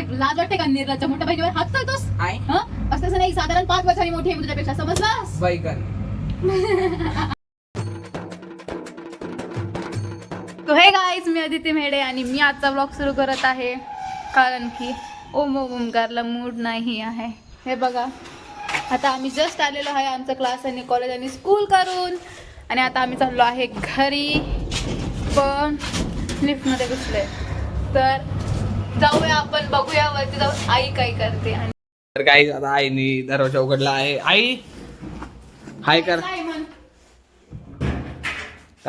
लाज वाटते का निर्लज्ज मोठ्या बहिणीवर हात चालतोस? असं तसं नाही, साधारण 5 वर्षांनी मोठी आहे मी तुझ्यापेक्षा, समजलास? बाई कर. तो हे गाईज, मी अदिती मेढे आणि मी आजचा व्लॉग सुरू करत आहे कारण की ओमकारला मूड नाही आहे. हे बघा, आता आम्ही जस्ट आलेलो आहे आमचं क्लास आणि कॉलेज आणि स्कूल करून, आणि आता आम्ही चाललो आहे घरी, पण लिफ्टमध्ये घुसले. तर जाऊया आपण, बघूया वरती जाऊन आई काय करते. आणि तर काही आता आईनी दरवाजा उघडला आहे. आई हाय कर. काय म्हण?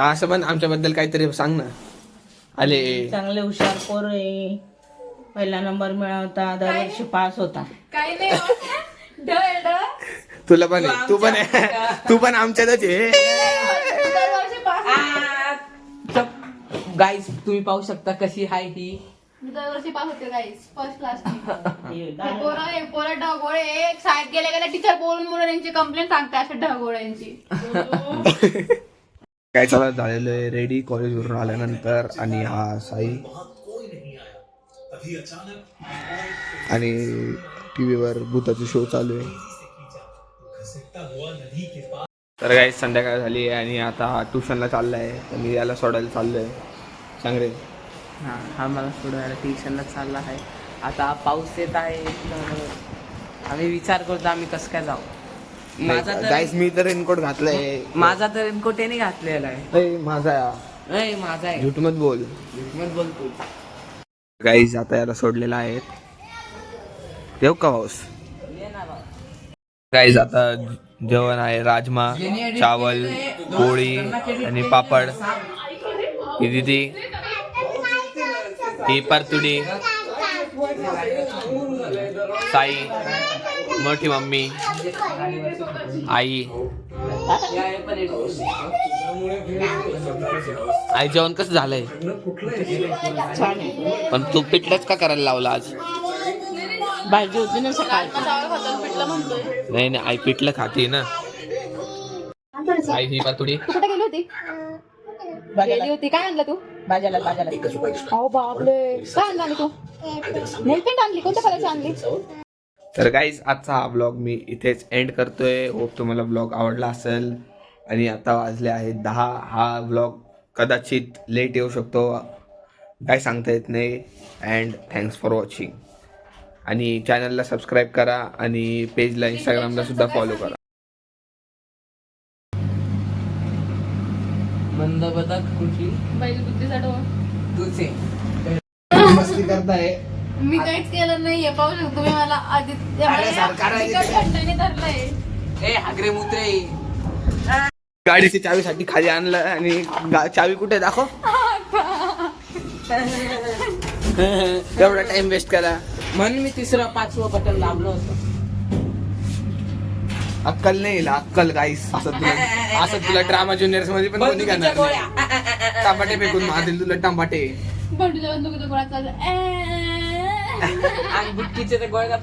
असं पण आमच्याबद्दल काहीतरी सांग ना. आले चांगले हुशार पोर आहे, पहिला नंबर मिळवता, दरवर्षी पास होता. काही नाही होत. ढळ ढळ. तुला पण आहे, तू पण आमच्यातच आहे. दरवर्षी पास. गाईस तुम्ही पाहू शकता कशी हाय ही. दरवर्षी पास होते गाईस, फर्स्ट क्लास. पोरं ढगोळे एक शाळेत गेले गेले टीचर बोलून यांची कंप्लेंट सांगते अशा ढगोळ्यांची. काय चालत झालेलं आहे रेडी कॉलेजवरून आल्यानंतर, आणि हा साई आणि टीव्हीवर भूताचा शो चालू आहे. तर काही संध्याकाळ झाली आहे आणि आता ट्युशनला चाललाय, तर मी याला सोडायला चाललोय. सांग रे. हा मला सोडायला ट्युशनला चालला आहे. आता पाऊस येत आहे तर आम्ही विचार करतो आम्ही कसं काय जाऊ. गाईस मी तर रेनकोट घातलाय. माझा तर रेनकोट याने घातलेला आहे. माझा माझा आहे. झूठ मत बोल. बोलतो. गाईस आता याला सोडलेला आहे. देव का पाऊस. गाईस आता जेवण आहे, राजमा, चावल, पोळी आणि पापड. ही दीदी, ही परतुडी, साई, मोठी मम्मी, आई. आई जेवण कसं झालंय? पण तू पिठलंच का करायला लावला आज? भाजी होती ना सकाळी. नाही आई पिठलं खाते ना. आई ही परतुडी. तू कुठे गेली होती? गेली होती. काय आणलं तू? बाजारात. अहो बापरे, काय आणलं तू? नेलपेंट आणली? कोणत्या कलरची आणली? तर गाईज आजचा हा ब्लॉग मी इथेच एंड करतोय. होप तुम्हाला ब्लॉग आवडला असेल. आणि आता वाजले आहेत 10. हा ब्लॉग कदाचित लेट येऊ शकतो, काय सांगता येत नाही. And thanks for watching. आणि चॅनलला सबस्क्राईब करा आणि पेजला इंस्टाग्रामला सुद्धा फॉलो करा. मंद बदक कुठली? बैल बुद्धीचा डोळ. तुझे मस्ती करताय. मी काहीच केलं नाहीये, पाहू शकतो तुम्ही मला आदित्य धरलंय. ए हागरे मुत्रे. गाडीची चावीसाठी खाली आणलं आणि चावी कुठे दाखव. एवढा टाइम वेस्ट करा म्हणून मी 3रं 5वं बटन दाबलं होतं. अक्कल नाही अक्कल गाईस. असं तुला ड्रामा ज्युनियर्स मध्ये पण कोणी करणार नाही. टमाटे फेकून मारतील तुला टमाटे. बंडूच्या बंदुकीचा गोळा चालला. आणि बुटकीचे ते गोळ्या